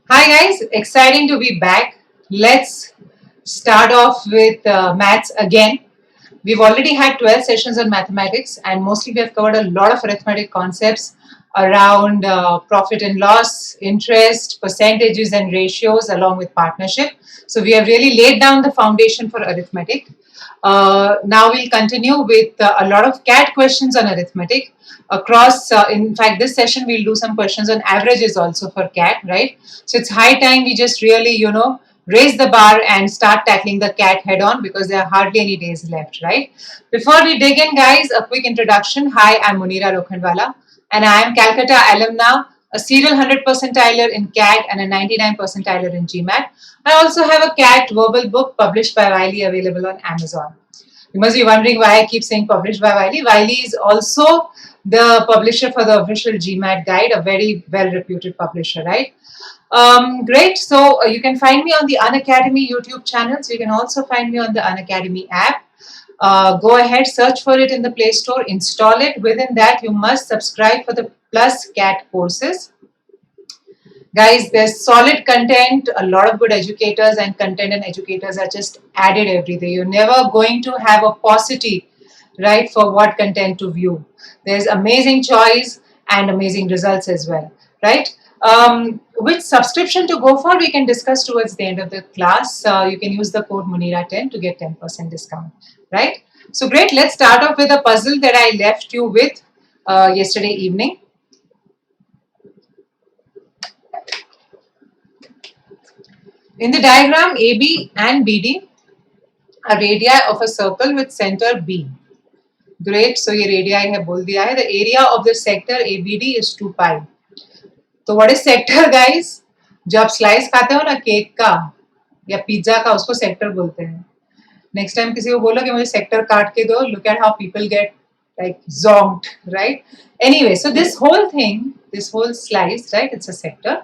Hi guys, exciting to be back. Let's start off with maths again. We've already had 12 sessions on mathematics and mostly we have covered a lot of arithmetic concepts around profit and loss, interest, percentages and ratios along with partnership. So we have really laid down the foundation for arithmetic. Now we'll continue with a lot of CAT questions on arithmetic across. In fact, this session we'll do some questions on averages also for CAT, right? So it's high time we just really, raise the bar and start tackling the CAT head on because there are hardly any days left, right? Before we dig in, guys, a quick introduction. Hi, I'm Munira Lokhandwala and I am Calcutta alumna, a serial 100 percentiler in CAT and a 99 percentiler in GMAT. I also have a CAT verbal book published by Wiley available on Amazon. You must be wondering why I keep saying published by Wiley. Wiley is also the publisher for the official GMAT guide, a very well-reputed publisher, right? Great. So you can find me on the Unacademy YouTube channels. You can also find me on the Unacademy app. Go ahead, search for it in the Play Store, install it. Within that, you must subscribe for the Plus CAT courses. Guys, there's solid content, a lot of good educators and content and educators are just added every day. You're never going to have a paucity, right, for what content to view. There's amazing choice and amazing results as well, right? Which subscription to go for, we can discuss towards the end of the class. You can use the code Munira10 to get 10% discount, right? So great, let's start off with a puzzle that I left you with yesterday evening. In the diagram, AB and BD are radii of a circle with center B. Great, so ये radii है बोल दिया है. The area of the sector ABD is 2 pi. तो what is sector, guys? जो आप slice खाते हो ना केक का या पिज्जा का, उसको सेक्टर बोलते हैं. नेक्स्ट टाइम किसी को बोलो कि मुझे सेक्टर काट के दो. Look at how people get like zonked, right? Anyway, so this whole thing, this whole slice, right? It's a sector.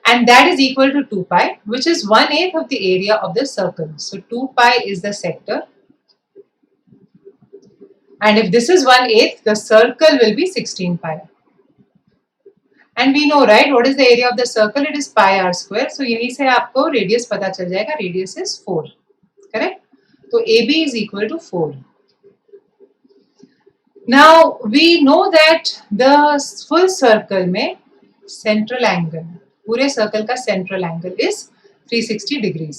And that is equal to 2 pi, which is 1/8 of the area of the circle. So 2 pi is the sector. And if this is 1/8, the circle will be 16 pi. And we know, right, what is the area of the circle? It is pi r square. So यहीं से आपको radius पता चल जाएगा. Radius is 4. Correct? So AB is equal to 4. Now we know that the full circle में central angle, पूरे circle का central angle is 360 degrees.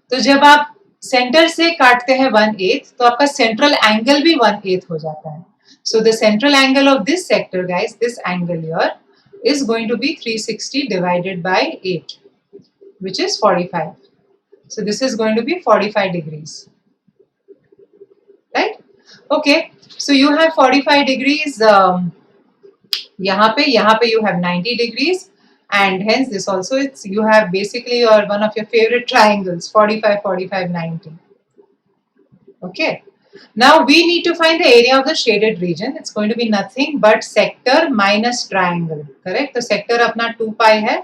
तो जब आप सेंटर से काटते हैं 1/8 तो आपका सेंट्रल एंगल भी 1/8 हो जाता है. So the central angle of this sector, guys, this angle here is going to be 360 divided by 8, which is 45. So this is going to be 45 degrees, right? Okay, so you have 45 degrees. यहाँ पे you have 90 degrees, and hence this also, it's, you have basically your one of your favorite triangles, 45, 45, 90. Okay. Now we need to find the area of the shaded region. It's going to be nothing but sector minus triangle. Correct? So sector अपना 2 pi है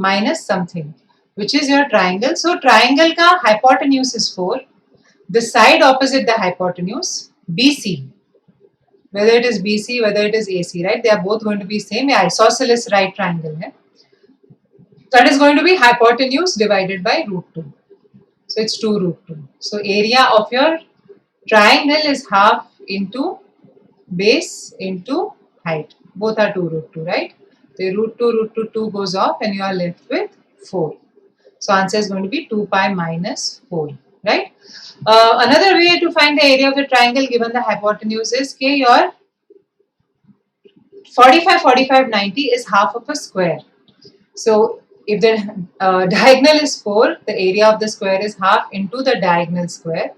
minus something, which is your triangle. So triangle का hypotenuse is 4. The side opposite the hypotenuse, BC. Whether it is BC, whether it is AC, right? They are both going to be same. Yeah, isosceles right triangle है. That is going to be hypotenuse divided by root 2. So it's 2 root 2. So area of your triangle is half into base into height. Both are 2 root 2, right? The root 2 goes off and you are left with 4. So answer is going to be 2 pi minus 4, right? Another way to find the area of the triangle given the hypotenuse is that your 45, 45, 90 is half of a square. So if the diagonal is 4, the area of the square is half into the diagonal square.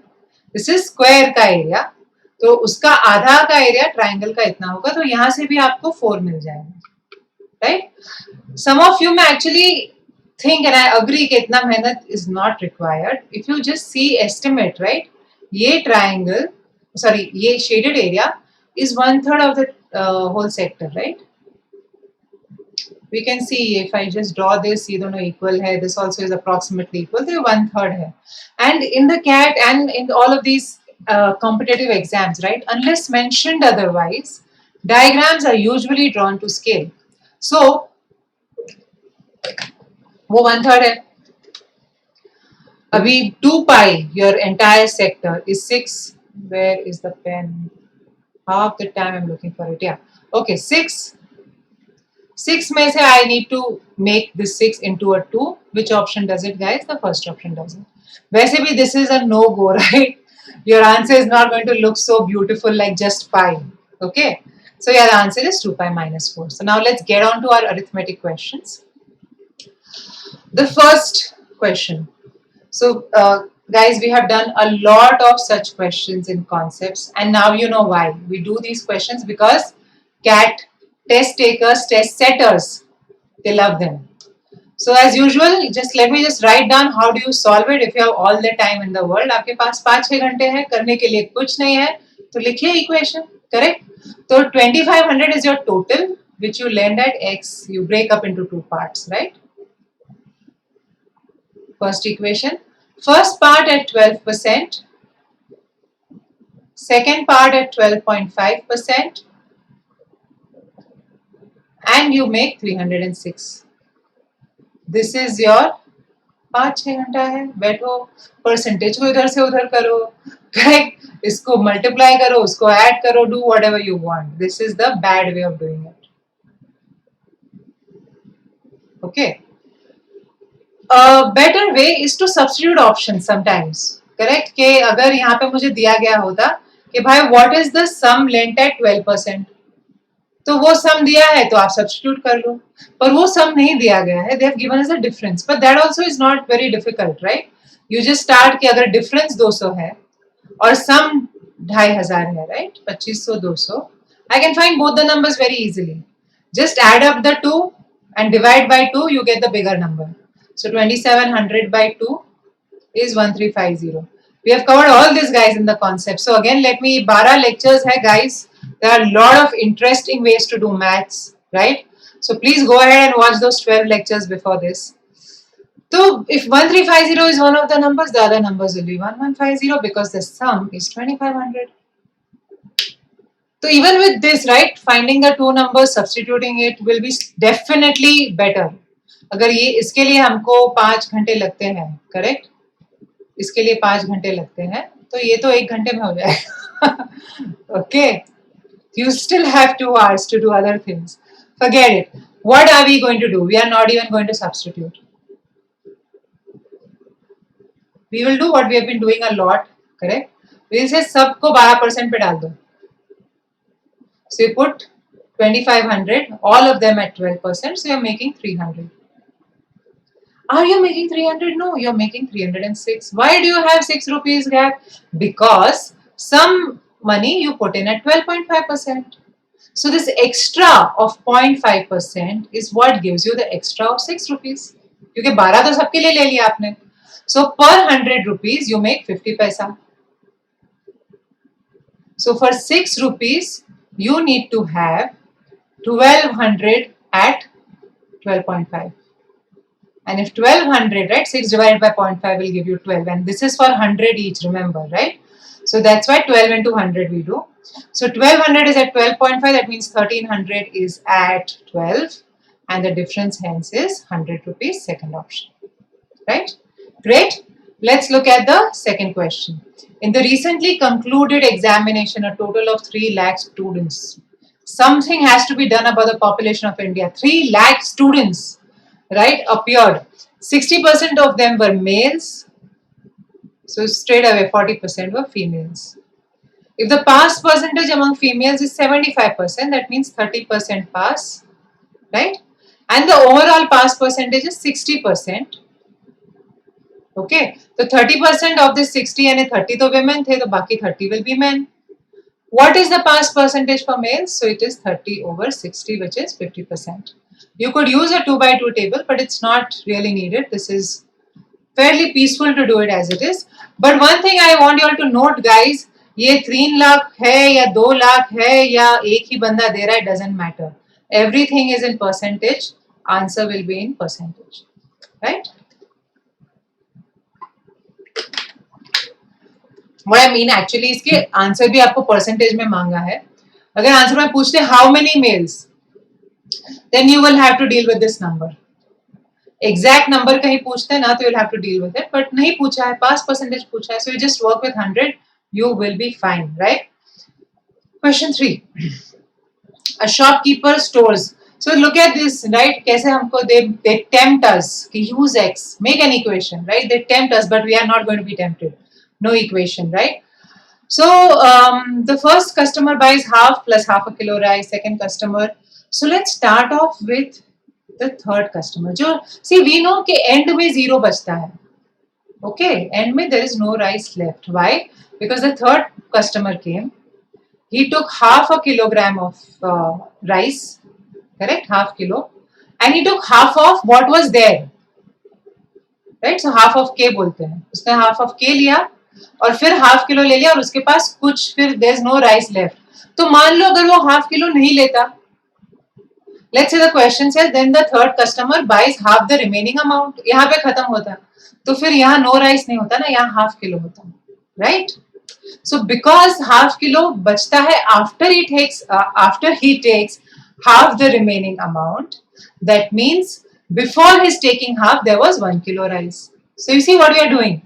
This is square का area. तो उसका आधा का area triangle का इतना होगा. तो यहाँ से भी आपको 4 मिल जाएगा, right? Some of you may actually think, and I agree, कि इतना मेहनत is not required. If you just see estimate, right? ये triangle, sorry, ये shaded area is 1/3 of the whole sector, right? We can see if I just draw this, ये दोनों equal है. This also is approximately equal. तो 1/3 है. And in the CAT and in all of these competitive exams, right? Unless mentioned otherwise, diagrams are usually drawn to scale. So वो 1/3 है. अभी 2 pi, your entire sector is 6. Where is the pen? Half the time I'm looking for it. Yeah. Okay, 6. 6 में से I need to make this 6 into a 2. Which option does it, guys? The first option does it. वैसे भी this is a no-go, right? Your answer is not going to look so beautiful like just pi. Okay? So yeah, the answer is 2 pi minus 4. So now let's get on to our arithmetic questions. The first question. So, guys, we have done a lot of such questions in concepts, and now you know why. We do these questions because CAT test takers, test setters, they love them. So, as usual, just let me just write down how do you solve it if you have all the time in the world. आपके पास 5-6 घंटे हैं, करने के लिए कुछ नहीं है, तो लिखिए equation, correct? तो 2500 is your total, which you lend at x. You break up into 2 parts, right? First equation. First part at 12%, second part at 12.5%, and you make 306. This is your 5-6 घंटा है, बैठो परसेंटेज को इधर से उधर करो, correct, इसको मल्टीप्लाई करो, उसको ऐड करो, do whatever you want. This is the bad way of doing it. Okay. Better way is to substitute option sometimes, correct. कि अगर यहाँ पे मुझे दिया गया होता कि भाई what is the sum lent at 12%, तो वो सम दिया है तो आप सब्स्टिट्यूट कर लो, पर वो सम नहीं दिया गया है. They have given us a difference, but that also is not very difficult, right. You just start कि अगर डिफरेंस 200 है और सम 2500 है, right, 2500 200, I can find both the numbers very easily. Just add up the 2 and divide by 2, you get the bigger number. So 2700 by 2 is 1350. We have covered all this, guys, in the concept. So again, let me 12 lectures hai, guys. There are a lot of interesting ways to do maths, right? So please go ahead and watch those 12 lectures before this. So if 1350 is one of the numbers, the other numbers will be 1150 because the sum is 2500. So even with this, right, finding the two numbers, substituting it will be definitely better. अगर ये इसके लिए हमको 5 घंटे लगते हैं, correct, इसके लिए 5 घंटे लगते हैं, तो ये तो 1 घंटे में हो जाएगा. Okay, you still have 2 hours to do other things. Forget it. What are we going to do? We are not even going to substitute. We will do what we have been doing a lot, correct? We will say सबको 12% पे डाल दो. So you put 2500, all of them at 12%, so you're making 300. Are you making 300? No, you're making 306. Why do you have 6 rupees gap? Because some money you put in at 12.5%. So this extra of 0.5% is what gives you the extra of 6 rupees. क्योंकि 12 तो सबके लिए ले लिया आपने. So per 100 rupees you make 50 paisa. So for 6 rupees you need to have 1200 at 12.5. And if 1200, right, 6 divided by 0.5 will give you 12. And this is for 100 each, remember, right? So that's why 12 into 100 we do. So 1200 is at 12.5, that means 1300 is at 12. And the difference hence is 100 rupees, second option. Right? Great. Let's look at the second question. In the recently concluded examination, a total of 3 lakh students. Something has to be done about the population of India. 3 lakh students, right, appeared. 60% of them were males. So straight away 40% were females. If the pass percentage among females is 75%, that means 30% pass, right? And the overall pass percentage is 60%. Okay, so 30% of this 60 and 30 to women the, so baki 30 will be men. What is the pass percentage for males? So it is 30 over 60, which is 50%. You could use a 2 by 2 table, but it's not really needed. This is fairly peaceful to do it as it is. But one thing I want you all to note, guys, ये 3 लाख है या 2 लाख है या एक ही बंदा दे रहा है, doesn't matter. Everything is in percentage. Answer will be in percentage, right? What I mean actually इसके आंसर भी आपको परसेंटेज में मांगा है. अगर आंसर में पूछते how many males, then you will have to deal with this number. Exact number कहीं पूछते हैं ना तो you'll have to deal with it, but नहीं पूछा है, पास परसेंटेज पूछा है, so you just work with 100, you will be fine, right? Question 3. A shopkeeper stores. So look at this, right? कैसे हमको they tempt us कि use x, make an equation, right? They tempt us, but we are not going to be tempted. No equation, right? So the first customer buys half plus half a kilo rice. Second customer. So let's start off with the third customer. जो see we know कि end में zero बचता है. Okay, end में there is no rice left. Why? Because the third customer came. He took half a kilogram of rice, correct? Half kilo, and he took half of what was there, right? So half of K बोलते हैं. उसने half of K लिया और फिर half kilo ले लिया और उसके पास कुछ फिर there's no rice left. तो मान लो अगर वो half kilo नहीं लेता, let's say the question says then the third customer buys half the remaining amount. यहाँ पे खत्म होता, तो फिर यहाँ no rice नहीं होता ना, यहाँ half kilo होता, right? So because half kilo बचता है after he takes half the remaining amount, that means before his taking half there was 1 kilo rice. So you see what we are doing,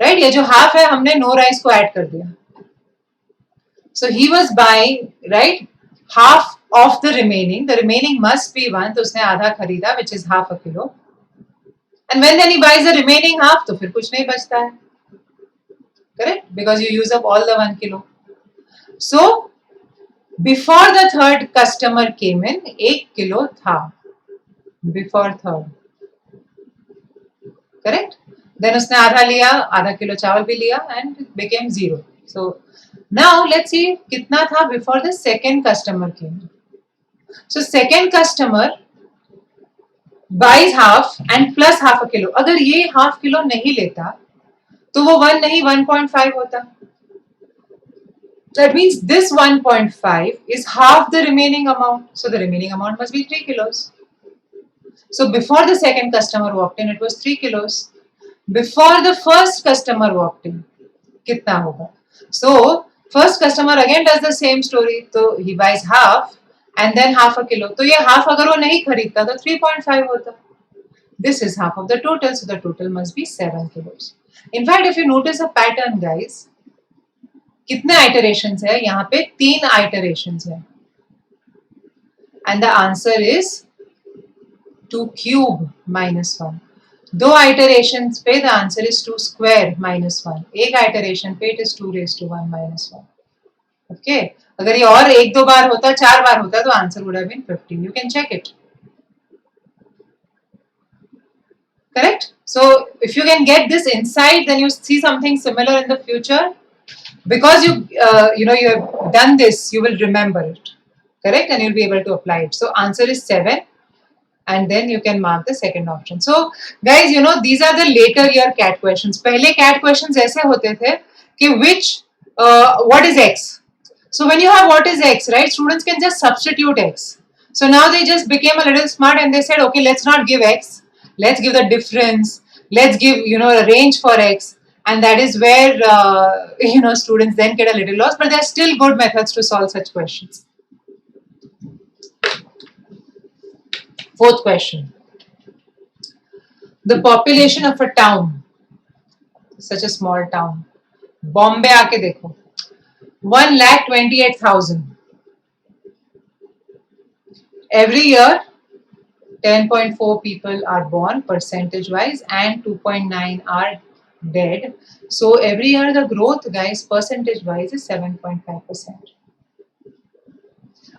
right? ये जो half है हमने no rice को add कर दिया. So he was buying, right, half of the remaining. The remaining must be 1, तो उसने आधा खरीदा, which is half a kilo. And when then he buys the remaining half, तो फिर कुछ नहीं बचता है. Correct? Because you use up all the 1 kilo. So before the third customer came in, 1 kilo था. Before third. Correct? Then उसने आधा लिया, आधा किलो चावल भी लिया, and it became 0. So now let's see कितना था before the second customer came in. So second customer buys half and plus half a kilo. अगर ये half kilo नहीं लेता, तो वो 1 नहीं 1.5 होता. That means this 1.5 is half the remaining amount. So the remaining amount must be 3 kilos. So before the second customer walked in, it was 3 kilos. Before the first customer walked in, कितना होगा? So first customer again does the same story. So he buys half and then half a kilo. तो ये half अगर वो नहीं खरीदता तो 3.5 होता. This is half of the total, so the total must be 7 kilos. In fact, if you notice a pattern, guys, कितने iterations है? यहाँ पे 3 iterations है. And the answer is 2 cube minus 1. 2 iterations पे the answer is 2 square minus 1. एक iteration पे it is 2 raised to 1 minus 1. Okay. अगर ये और 1-2 बार होता, 4 बार होता तो answer would have been 15. You can check it. Correct? So if you can get this insight, then you see something similar in the future. Because you have done this, you will remember it. Correct? And you'll be able to apply it. So answer is 7. And then you can mark the second option. So guys, these are the later year CAT questions. पहले CAT questions ऐसे होते थे कि what is X? So when you have what is X, right, students can just substitute X. So now they just became a little smart and they said, okay, let's not give X. Let's give the difference. Let's give, a range for X. And that is where, students then get a little lost. But there are still good methods to solve such questions. Fourth question. The population of a town, such a small town, Bombay आके देखो, 1,28,000. Every year, 10.4 people are born percentage wise and 2.9 are dead. So every year the growth, guys, percentage wise is 7.5%.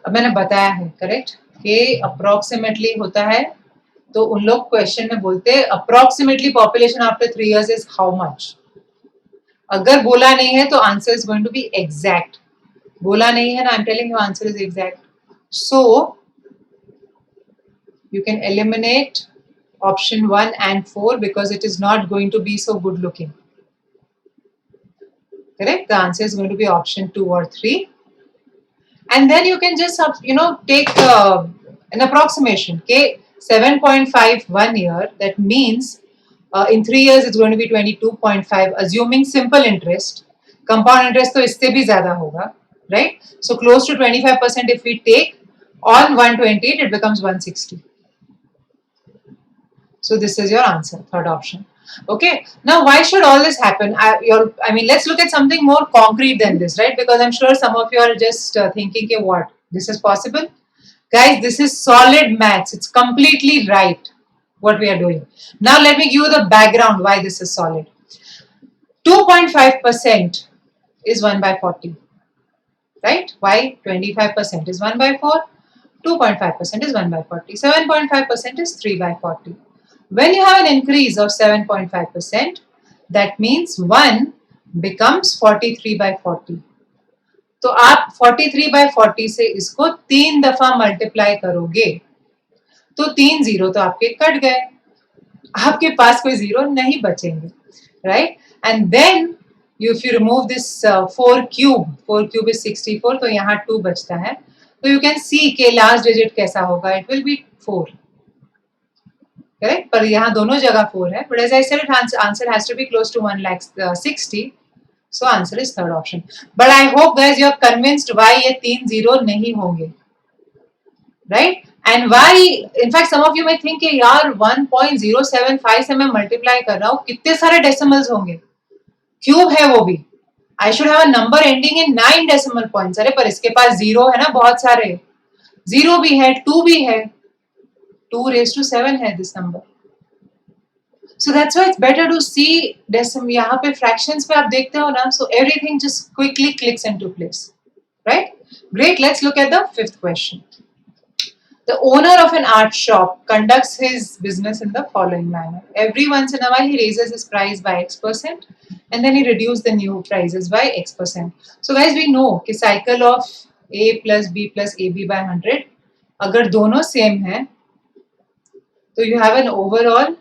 अब मैंने बताया है, correct, कि approximately होता है, तो उन लोग क्वेश्चन में बोलते हैं approximately population after 3 years is how much. अगर बोला नहीं है तो answer is going to be exact. बोला नहीं है ना, I am telling you answer is exact. So you can eliminate option 1 and 4 because it is not going to be so good looking. Correct? The answer is going to be option 2 or 3. And then you can just, take an approximation. Okay, 7.5 1 year. That means in 3 years it's going to be 22.5. Assuming simple interest, compound interest तो इससे भी ज़्यादा होगा, right? So close to 25% if we take on 128, it becomes 160. So this is your answer, third option. Okay, now why should all this happen? I mean, let's look at something more concrete than this, right? Because I'm sure some of you are just thinking, okay, what, this is possible? Guys, this is solid maths. It's completely right what we are doing. Now let me give you the background why this is solid. 2.5% is 1 by 40, right? Why? 25% is 1 by 4, 2.5% is 1 by 40, 7.5% is 3 by 40. When you have an increase of 7.5%, that means 1 becomes 43 by 40. तो आप 43 by 40 से इसको 3 दफा multiply करोगे तो 3 zero तो आपके cut गए, आपके पास कोई जीरो नहीं बचेंगे, right? And then if you remove this 4 cube is 64, तो यहाँ 2 बचता है, तो you can see के लास्ट डिजिट कैसा होगा, it will be 4, करेक्ट? पर यहाँ दोनों जगह 4 है, but as I said, answer has to be close to 1,60,000, so answer is third option. But I hope guys you are convinced why ये 3 zero नहीं होंगे, right? And why, in fact some of you may think कि यार 1.075 से मैं multiply कर रहा हूँ, कितने सारे डेसिमल्स होंगे, क्यूब है वो भी, I should have a number ending in 9 decimal points. अरे पर इसके पास जीरो है ना, बहुत सारे जीरो भी है, 2 भी है, 2 raised to 7 है this number. So that's why it's better to see decimal. यहाँ पे fractions पे आप देखते हो ना, so everything just quickly clicks into place, right? Great. Let's look at the fifth question. The owner of an art shop conducts his business in the following manner. Every once in a while, he raises his price by X%, and then he reduces the new prices by X%. So guys, we know कि cycle of A plus B plus AB by 100, अगर दोनों same है, तो you have an overall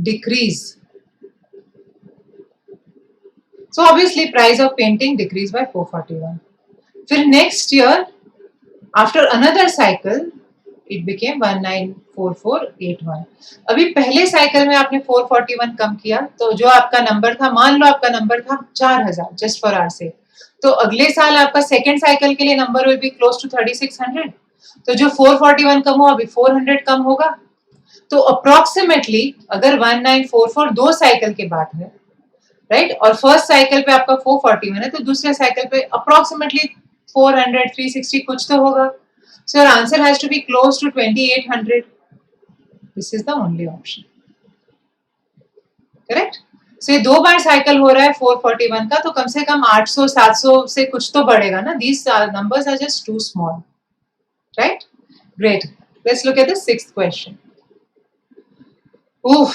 decrease. So obviously, price of painting decreased by 441. फिर next year, after another cycle, it became 194481. अभी पहले cycle में आपने 441 कम किया, तो जो आपका नंबर था, मान लो आपका नंबर था 4000, जस्ट फॉर आर से, तो अगले साल आपका सेकेंड साइकिल के लिए number will be close to 3600. तो जो 441 कम हुआ, अभी 400 कम होगा. तो अप्रोक्सीमेटली अगर 1944 दो साइकिल के बाद है, राइट, और फर्स्ट साइकिल पे आपका 441 है, तो दूसरे साइकिल पे अप्रोक्सीमेटली 400, 360 कुछ तो होगा. So your answer has to be close to 2800. This is the only option. Correct? So ये दो बार साइकिल हो रहा है 441 का, तो कम से कम 800, 700 से कुछ तो बढ़ेगा ना. These numbers are just too small. Right? Great. Let's look at the sixth question. Oof.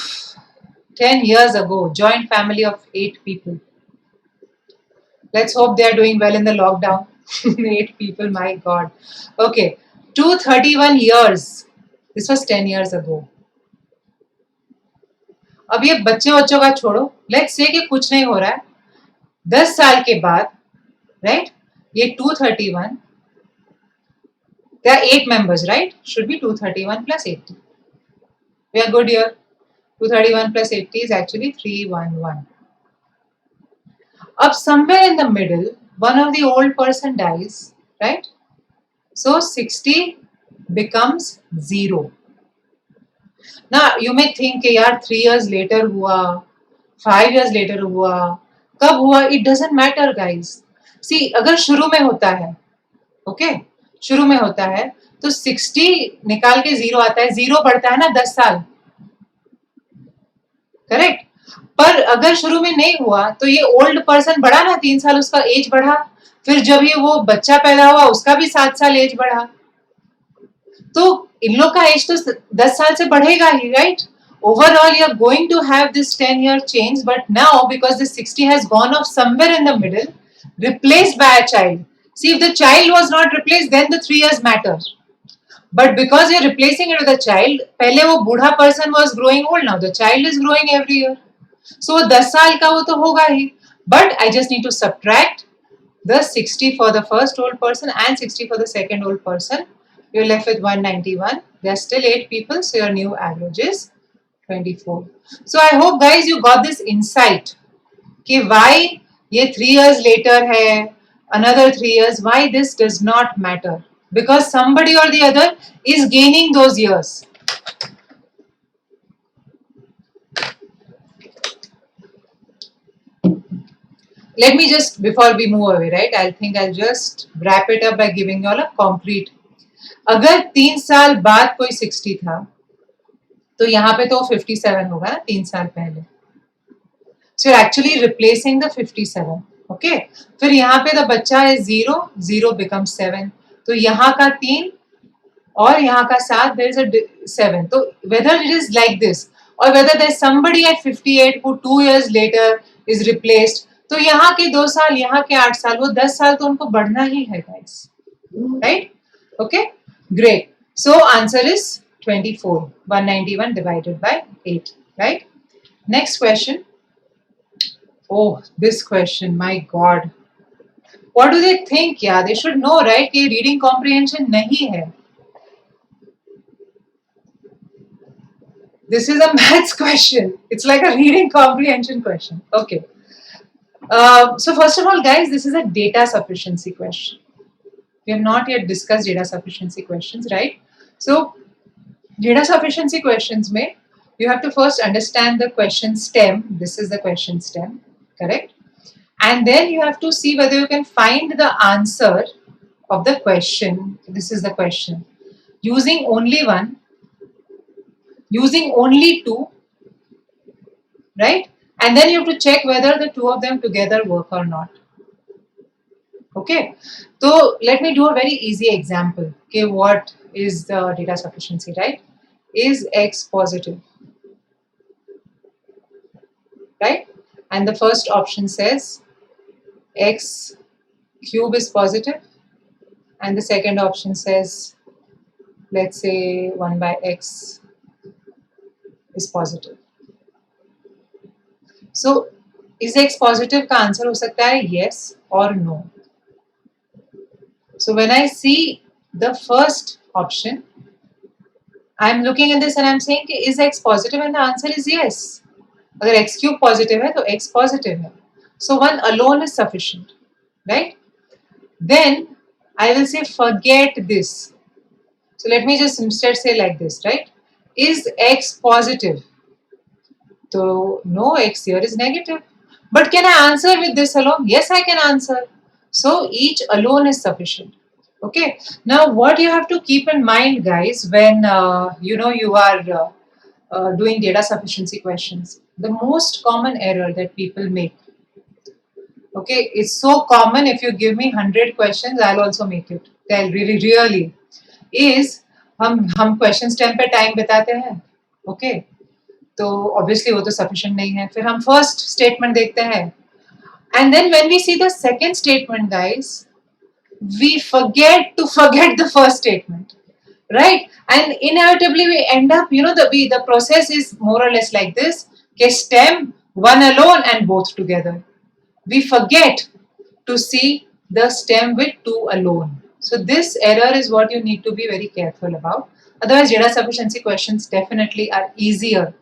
10 years ago, joint family of 8 people. Let's hope they are doing well in the lockdown. 8 people, my God. Okay, 231 years. This was 10 years ago. अब ये बच्चों का छोड़ो, let's say कि कुछ नहीं हो रहा है, 10 साल के बाद, राइट, ये 231, there are 8 members, right? Should be 231 plus 80. We are good here. 231 plus 80 is actually 311. Up somewhere in the middle, one of the old person dies, right? So 60 becomes 0. Now you may think कि यार 3 years later हुआ, 5 years later हुआ, कब हुआ, it doesn't matter guys. See, अगर शुरू में होता है, okay, शुरू में होता है, तो 60 निकाल के 0 आता है, 0 बढ़ता है ना 10 साल, करेक्ट? पर अगर शुरू में नहीं हुआ, तो ये ओल्ड पर्सन बढ़ा ना, 3 साल उसका एज बढ़ा, फिर जब ये वो बच्चा पैदा हुआ, उसका भी 7 साल एज बढ़ा, तो इन लोग का एज तो 10 साल से बढ़ेगा ही, right? Overall, you are going to have this 10-year change, but now because the 60 has gone off somewhere in the middle, replaced by a child. See, if the child was not replaced, then the 3 years matter. But because you're replacing it with a child, पहले वो बूढ़ा person was growing old, now the child is growing every year. So 10 साल का वो तो होगा ही. But I just need to subtract the 60 for the first old person and 60 for the second old person. You're left with 191. There are still 8 people, so your new average is 24. So I hope guys you got this insight कि why ये 3 years later है, another 3 years, why this does not matter. Because somebody or the other is gaining those years. let me just, before we move away, right, I think I'll just wrap it up by giving you all a concrete. अगर 3 साल बाद कोई 60 था तो यहाँ पे तो 57 होगा ना 3 साल पहले. So you're actually replacing the 57. Okay. फिर यहाँ पे the बच्चा है 0, 0 becomes 7. तो यहाँ का 3 और यहाँ का 7, there is a 7. तो whether it is like this or whether there is somebody at 58 who 2 years later is replaced, तो यहाँ के 2 साल, यहाँ के 8 साल, वो 10 साल तो उनको बढ़ना ही है guys. Right? Okay. Great. So answer is 24. 191 divided by 8. Right? Next question. Oh, this question, my God. What do they think? Yeah, they should know, right? कि reading comprehension नहीं है. This is a maths question. It's like a reading comprehension question. Okay. So first of all, guys, this is a data sufficiency question. We have not yet discussed data sufficiency questions, right? So data sufficiency questions में you have to first understand the question stem. This is the question stem, correct? And then you have to see whether you can find the answer of the question. This is the question. Using only one, using only two, right? And then you have to check whether the two of them together work or not. Okay. So let me do a very easy example. Okay, what is the data sufficiency, right? Is X positive? Right? And the first option says X cube is positive, and the second option says, let's say 1 by X is positive. So is X positive का answer हो सकता है yes or no. So when I see the first option, I'm looking at this and I'm saying is X positive, and the answer is yes. अगर X cube positive है तो X positive है. So one alone is sufficient, right? Then I will say forget this. So let me just instead say like this, right? Is X positive? So no, X here is negative. But can I answer with this alone? Yes, I can answer. So each alone is sufficient. Okay. Now what you have to keep in mind, guys, when you are doing data sufficiency questions, the most common error that people make. Okay, it's so common. If you give me 100 questions, I'll also make it. Tell really is हम question stem पे time बिताते हैं. Okay. तो obviously वो तो sufficient नहीं है. फिर हम first statement देखते हैं. And then when we see the second statement, guys, we forget the first statement, right? And inevitably we end up, the process is more or less like this. Okay, stem, one alone and both together. We forget to see the stem with two alone. So this error is what you need to be very careful about. Otherwise, data sufficiency questions definitely are easier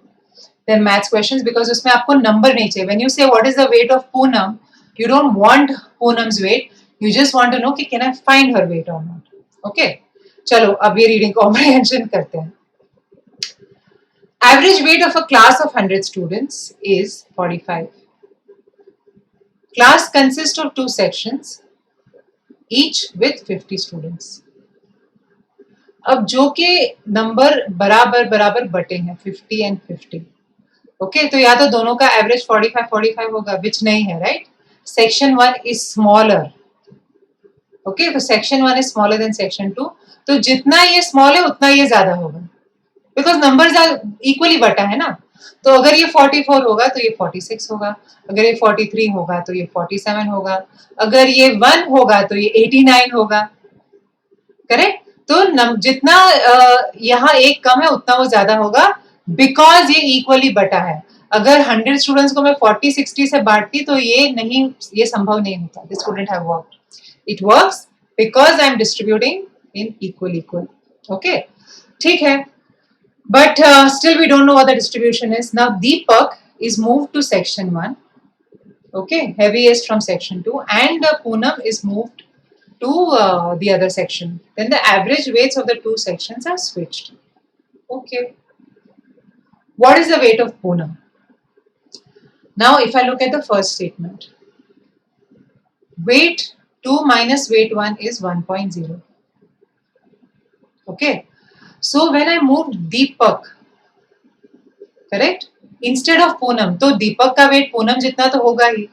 than maths questions because उसमें आपको number नहीं चाहिए. When you say what is the weight of Poonam, you don't want Poonam's weight. You just want to know कि can I find her weight or not. Okay. चलो अब ये reading comprehension करते हैं. Average weight of a class of 100 students is 45. Class consists of 2 sections, each with 50 students. अब जो के number बराबर बराबर बटे हैं 50 and 50. ओके तो या तो दोनों का एवरेज 45 होगा, विच नहीं है, right. Section 1 is smaller. Okay तो section 1 is smaller than section 2. तो जितना ये स्मॉल है उतना ये ज्यादा होगा बिकॉज नंबर्स आर इक्वली बटा है ना. तो अगर ये 44 होगा तो ये 46 होगा, अगर ये 43 होगा तो ये 47 होगा, अगर ये 1 होगा तो ये 89 होगा. करेक्ट. तो जितना यहाँ एक कम है उतना वो ज्यादा होगा बिकॉज ये इक्वली बटा है. अगर 100 स्टूडेंट्स को मैं 40-60 से बांटती तो ये संभव नहीं होता. This wouldn't have worked. It works because I am distributing in equal. Okay ठीक है. But still we don't know what the distribution is. Now Deepak is moved to section 1. Okay, heaviest from section 2, and Poonam is moved to the other section. Then the average weights of the two sections are switched. Okay. What is the weight of Poonam? Now if I look at the first statement, weight 2 minus weight 1 is 1.0. Okay, so when I moved Deepak, correct, instead of Poonam, तो दीपक का wait Poonam जितना तो होगा ही,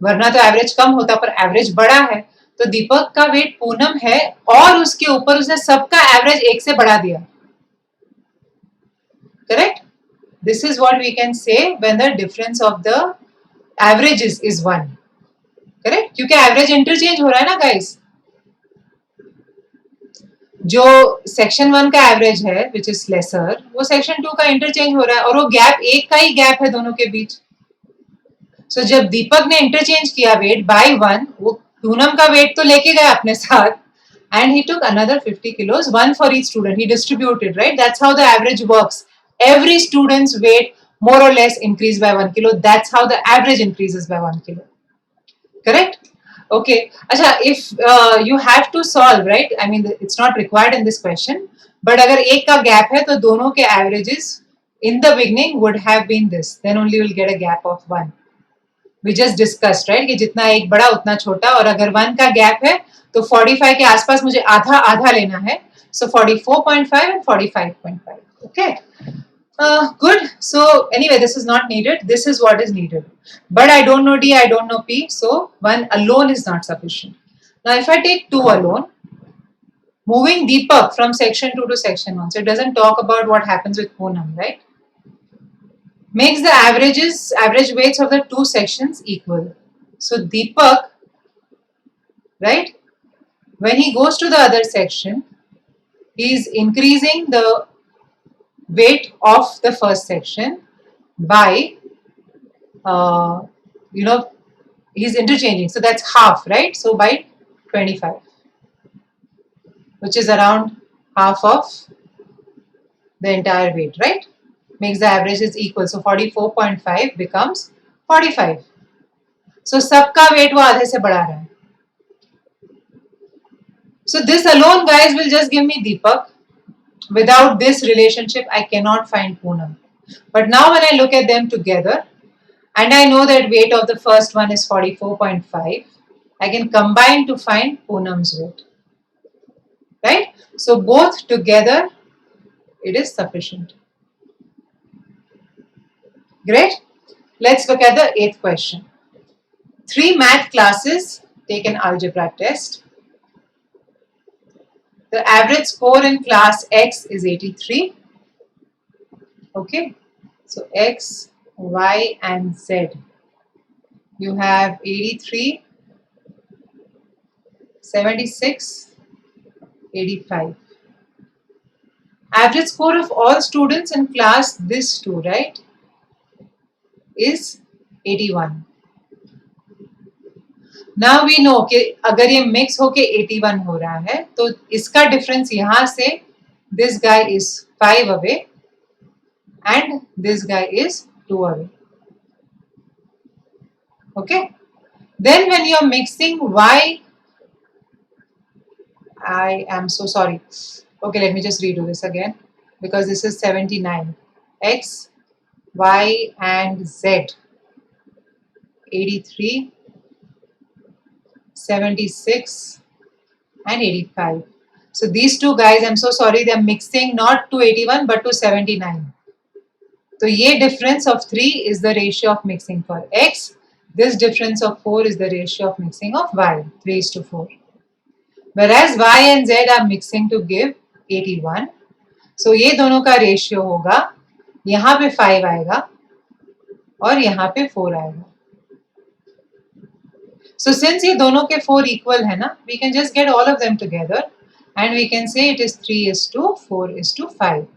वरना तो average कम होता, पर average बड़ा है, तो दीपक का वेट पूनम है और उसके ऊपर उसने सबका एवरेज 1 से बढ़ा दिया, correct. This is what we can say when the difference of the averages is 1, correct, क्योंकि एवरेज इंटरचेंज हो रहा है ना गाइस. जो सेक्शन 1 का एवरेज है विच इज लेसर, वो सेक्शन 2 का इंटरचेंज हो रहा है, और वो गैप एक का ही गैप है दोनों के बीच. सो जब दीपक ने इंटरचेंज किया वेट बाय 1, वो पूनम का वेट तो लेके गया अपने साथ, and he took another 50 kilos, one for each student. He distributed, right? That's how the average works. Every student's weight more or less increased by 1 kilo. That's how the average increases by 1 kilo. Correct? Okay. Acha, if you have to solve, right? I mean, it's not required in this question. But अगर एक का gap है, तो दोनों के averages in the beginning would have been this. Then only you'll get a gap of 1. We just discussed, right? कि जितना एक बड़ा उतना छोटा, और अगर 1 का गैप है तो 45 के आसपास मुझे आधा आधा लेना है. So 44.5 and 45.5. Okay. Good. So anyway, this is not needed. This is what is needed. But I don't know D, I don't know P. So 1 alone is not sufficient. Now if I take 2 alone, moving Deepak from section 2 to section 1. So it doesn't talk about what happens with Poonam, right? Makes the average weights of the 2 sections equal. So Deepak, right, when he goes to the other section, he is increasing the weight of the first section by, he's interchanging. So that's half, right? So by 25, which is around half of the entire weight, right? Makes the averages equal. So 44.5 becomes 45. So सबका weight वो आधे से बढ़ा रहा है. So this alone, guys, will just give me Deepak. Without this relationship, I cannot find Poonam. But now when I look at them together, and I know that weight of the first one is 44.5, I can combine to find Poonam's weight. Right? So both together, it is sufficient. Great. Let's look at the 8th question. 3 math classes take an algebra test. The average score in class X is 83. Okay. So X, Y and Z. You have 83, 76, 85. Average score of all students in class this too, right, is 81. Now we know कि अगर ये mix होके 81 हो रहा है, तो इसका difference यहाँ से this guy is 5 away and this guy is 2 away. Okay. Then when you are mixing Y, I am so sorry. Okay, let me just redo this again, because this is 79. X, Y and Z. 83, 76 and 85. So these two guys, I'm so sorry, they're mixing not to 81 but to 79. So ये difference of 3 is the ratio of mixing for X. This difference of 4 is the ratio of mixing of Y, 3:4. Whereas Y and Z are mixing to give 81. So ये दोनों का ratio होगा, यहाँ पे 5 आएगा और यहाँ पे 4 आएगा. So since ये दोनों के 4 equal है ना, we can just get all of them together and we can say it is 3:4:5.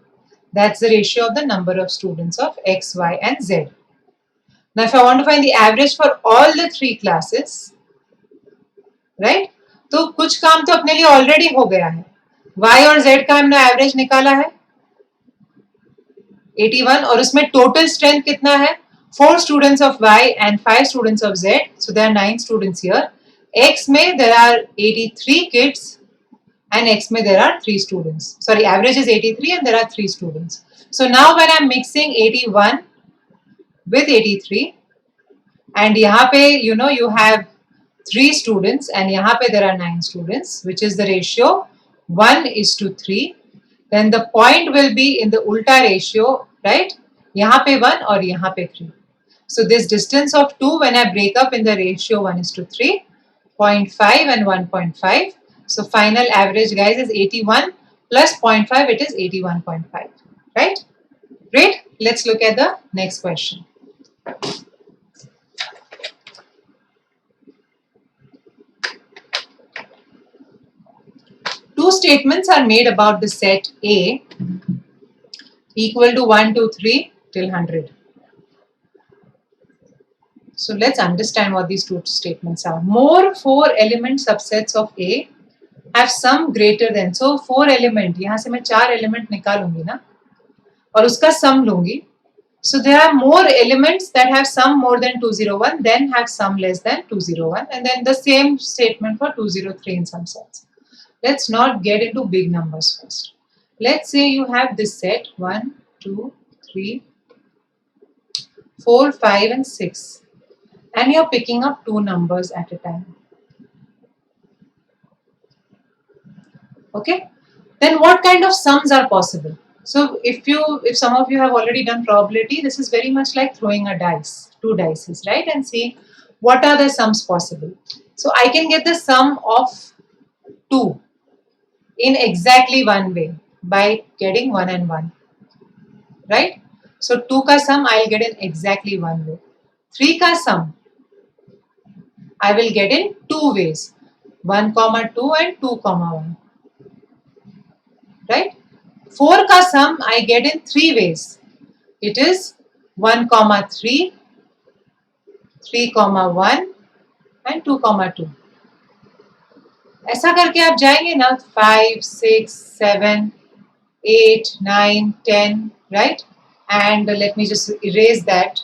That's the ratio of the number of students of X, Y and Z. Now if I want to find the average for all the 3 classes, right? तो कुछ काम तो अपने लिए already हो गया है. Y और Z का हमने average निकाला है 81 और उसमें total strength कितना है? 4 students of Y and 5 students of Z. So there are 9 students here. X में there are 83 kids and X में there are 3 students. Sorry, average is 83 and there are 3 students. So now when I'm mixing 81 with 83 and यहाँ पे you have 3 students and यहाँ पे there are 9 students, which is the ratio 1:3. Then the point will be in the ulta ratio, right? यहाँ पे 1 और यहाँ पे 3. So this distance of 2 when I break up in the ratio 1:3, 0.5 and 1.5. So final average guys is 81 plus 0.5, it is 81.5, right? Great. Let's look at the next question. Two statements are made about the set A equal to 1, 2, 3 till 100. So let's understand what these two statements are. More 4 element subsets of A have sum greater than. So 4 element, यहाँ से मैं 4 element निकालूंगी ना और उसका sum लूंगी. So there are more elements that have sum more than 201, then have sum less than 201, and then the same statement for 203 in some sets. Let's not get into big numbers first. Let's say you have this set 1, 2, 3, 4, 5 and 6, and you're picking up 2 numbers at a time. Okay, then what kind of sums are possible? So if some of you have already done probability, this is very much like throwing a dice, 2 dices, right? And see what are the sums possible. So I can get the sum of 2 in exactly one way by getting 1 and 1, right? So 2 ka sum I'll get in exactly one way. 3 ka sum I will get in 2 ways, 1, 2 and 2, 1. Right? 4 ka sum I get in 3 ways. It is 1, 3, 3, 1 and 2, 2. ऐसा करके आप जाएंगे ना 5, 6, 7, 8, 9, 10, right? And let me just erase that.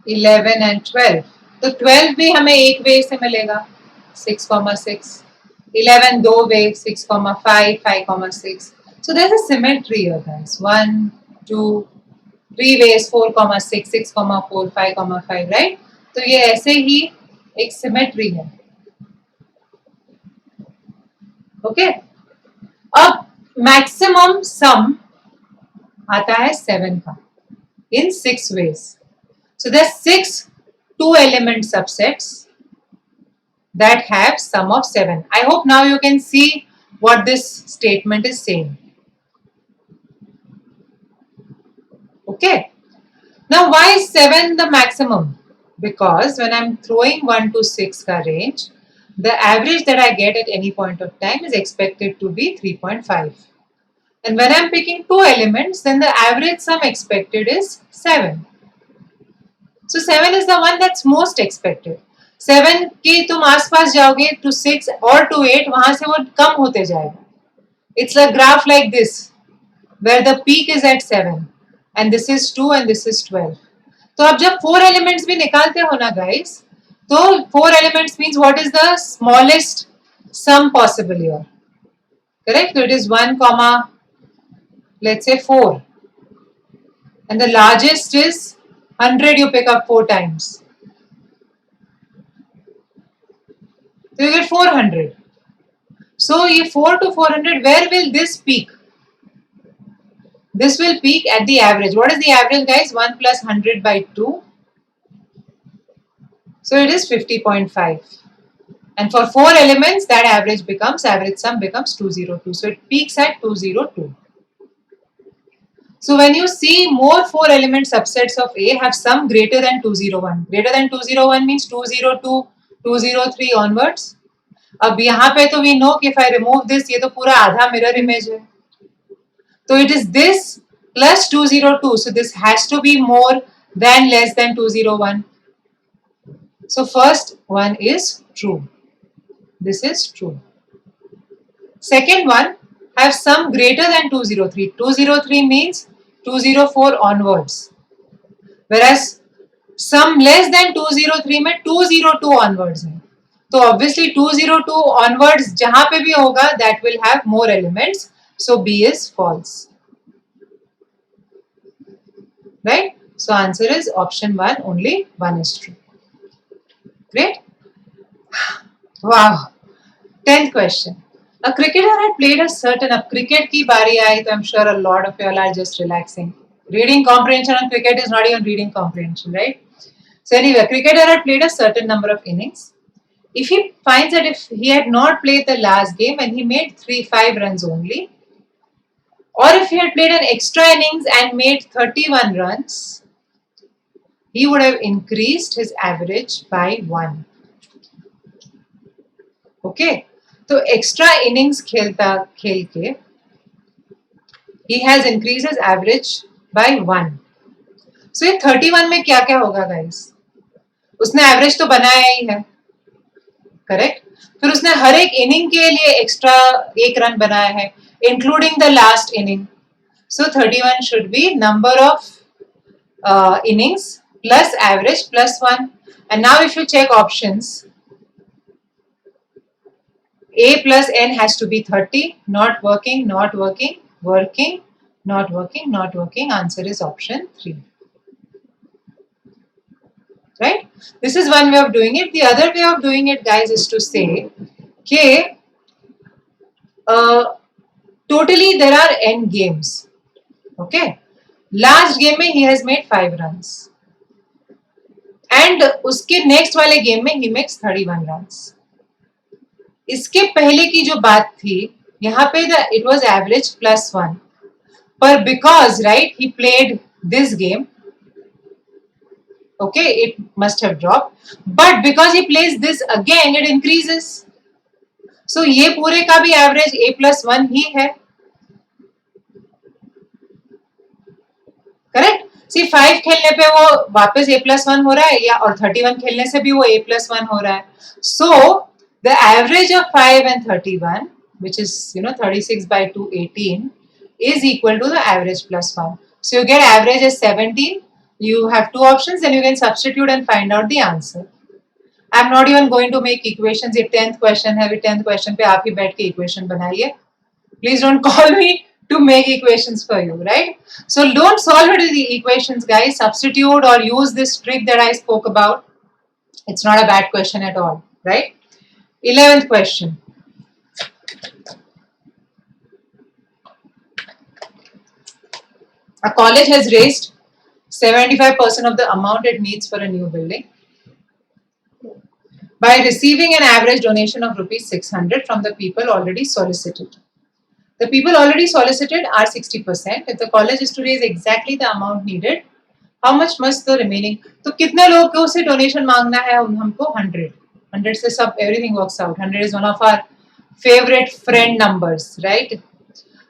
(11 and 12). तो 12 भी हमें एक वे से मिलेगा 6, 6, 11 दो वे 6, 5, 5, 6. So there's a symmetry here guys. 1, 2, 3 ways 4, 6, 6, 4, 5, 5, right? तो ये ऐसे ही एक सिमेट्री है. ओके, अब मैक्सिमम सम आता है 7 का in 6 ways. So there's 6 2-element subsets that have sum of 7. I hope now you can see what this statement is saying. Okay. Now why is 7 the maximum? Because when I'm throwing 1 to 6 ka range, the average that I get at any point of time is expected to be 3.5. And when I'm picking 2 elements, then the average sum expected is 7. So 7 is the one that's most expected. 7 की तुम आसपास जाओगे to 6 or to 8, वहां से वो कम होते जाएगा. It's a graph like this, where the peak is at 7, and this is 2 and this is 12. तो अब जब 4 elements भी निकालते हो ना guys, तो 4 elements means what is the smallest sum possible here? Correct? So it is 1, let's say 4, and the largest is 100. You pick up 4 times, so you get 400. So ये 4 to 400, where will this peak? This will peak at the average. What is the average guys? 1 plus 100 by 2. So it is 50.5. And for 4 elements, that average sum becomes 202. So it peaks at 202. So when you see more 4 element subsets of A have sum greater than 201. Greater than 201 means 202, 203 onwards. अब यहाँ पे तो we know कि if I remove this, ये तो पूरा आधा mirror image है. So it is this plus 202. So this has to be more than less than 201. So first one is true. This is true. Second one, have sum greater than 203. 203 means 204 onwards. Whereas sum less than 203 में 202 onwards है, तो obviously 202 onwards जहां पे भी होगा that will have more elements, so B is false, right? So answer is option 1, only 1 is true. Great. Wow. 10th question. A cricketer had played a certain, अब cricket की बारी आई तो I'm sure a lot of you all are just relaxing. Reading comprehension on cricket is not even reading comprehension, right? So anyway, a cricketer had played a certain number of innings. If he finds that if he had not played the last game and he made 5 runs only, or if he had played an extra innings and made 31 runs, he would have increased his average by 1. Okay, तो extra innings खेल के he has increased his average by 1. So ये 31 में क्या क्या होगा guys? उसने average तो बनाया ही है, करेक्ट? फिर उसने हर एक इनिंग के लिए एक्स्ट्रा 1 रन बनाया है, including the last inning. So 31 should be number of innings plus average plus 1. And now if you check options, a plus n has to be 30. Not working, not working, working, not working, not working. Answer is option 3. Right? This is one way of doing it. The other way of doing it, guys, is to say okay, totally there are n games. Okay, last game में he has made 5 runs and उसके next वाले game में he makes 31 runs. इसके पहले की जो बात थी यहाँ पे it was average plus 1, पर because right he played this game, okay, it must have dropped, but because he plays this again it increases. So ये पूरे का भी average a plus 1 ही है, करेक्ट? सी 5 खेलने पे वो वापस a plus 1 हो रहा है, या और 31 खेलने से भी वो a plus 1 हो रहा है. So the average of 5 and 31, which is 36 by 2, 18, is equal to the average plus 1. So you get average as 17. You have 2 options and you can substitute and find out the answer. I'm not even going to make equations. ये 10th question है, 10th question पे आप ही बैठ के equation बनाइए. Please don't call me to make equations for you, right? So don't solve it with the equations, guys. Substitute or use this trick that I spoke about. It's not a bad question at all, right? 11th question. A college has raised 75% of the amount it needs for a new building by receiving an average donation of rupees 600 from the people already solicited. The people already solicited are 60%. If the college is to raise exactly the amount needed, how much must the remaining? तो कितने लोग को उसे donation मांगना है हमको? 100. 100 से सब everything works out. 100 is one of our favorite friend numbers, right?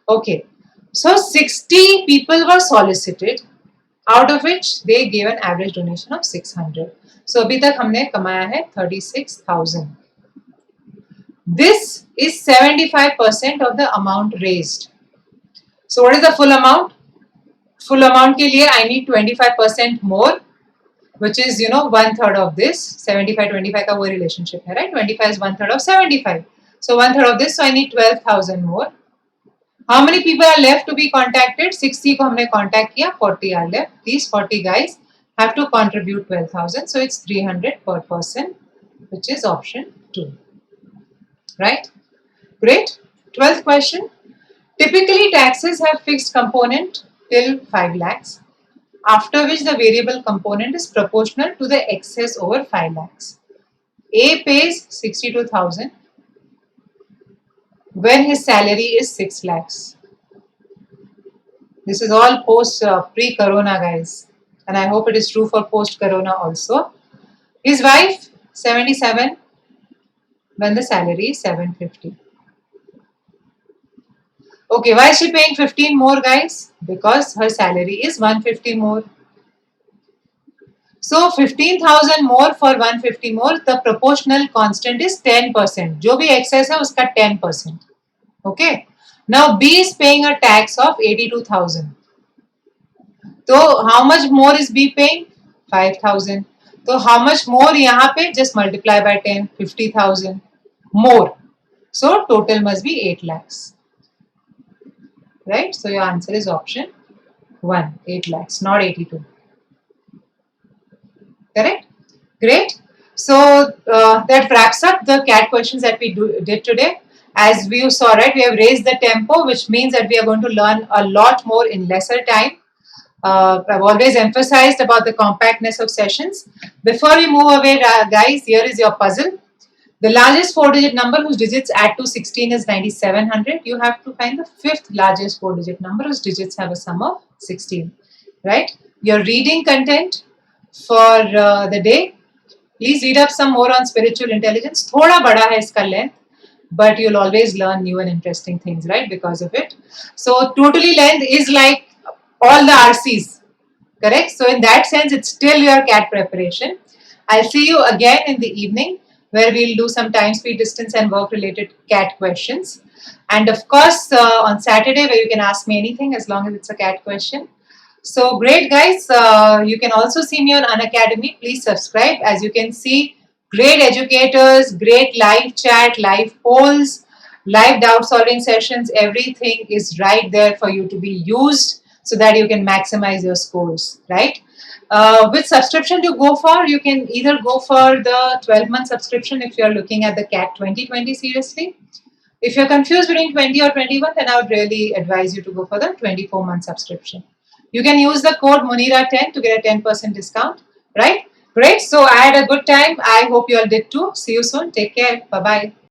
Okay. So 60 people were solicited, out of which they gave an average donation of 600. So अभी तक हमने कमाया है 36,000. This is 75% of the amount raised. So what is the full amount? Full amount के लिए I need 25% more, which is 1/3 of this. 75-25 का वो relationship है, right? 25 is 1/3 of 75. So 1/3 of this, so I need 12,000 more. How many people are left to be contacted? 60 को हमने contact किया, 40 are left. These 40 guys have to contribute 12,000. So it's 300 per person, which is option 2. Right? Great. 12th question. Typically, taxes have fixed component till 5 lakhs, after which the variable component is proportional to the excess over 5 lakhs. A pays 62,000 when his salary is 6 lakhs. This is all post pre-corona, guys, and I hope it is true for post-corona also. His wife 77 when the salary is 750. Okay, why is she paying 15 more, guys? Because her salary is 150 more. So 15,000 more for 150 more, the proportional constant is 10%. जो भी excess है उसका 10%. Okay. Now B is paying a tax of 82,000. So how much more is B paying? 5,000. So how much more यहाँ पे? Just multiply by 10, 50,000 more. So total must be 8 lakhs. Right? So your answer is option 1, 8 lakhs, not 82. Correct? Great. So that wraps up the CAT questions that we did today. As you saw, right, we have raised the tempo, which means that we are going to learn a lot more in lesser time. I've always emphasized about the compactness of sessions. Before we move away, guys, here is your puzzle. The largest 4-digit number whose digits add to 16 is 9700. You have to find the fifth largest 4-digit number whose digits have a sum of 16. Right? Your reading content for the day. Please read up some more on spiritual intelligence. थोड़ा बड़ा है इसका length, but you'll always learn new and interesting things, right? Because of it. So totally length is like all the RCs, correct? So in that sense, it's still your CAT preparation. I'll see you again in the evening where we'll do some time, speed, distance and work related CAT questions. And of course, on Saturday where you can ask me anything as long as it's a CAT question. So great, guys. You can also see me on Unacademy. Please subscribe. As you can see, great educators, great live chat, live polls, live doubt solving sessions. Everything is right there for you to be used so that you can maximize your scores, right? Which subscription to go for? You can either go for the 12-month subscription if you're looking at the CAT 2020 seriously. If you're confused between 20 or 21, then I would really advise you to go for the 24-month subscription. You can use the code Munira10 to get a 10% discount, right? Great. So I had a good time. I hope you all did too. See you soon. Take care. Bye-bye.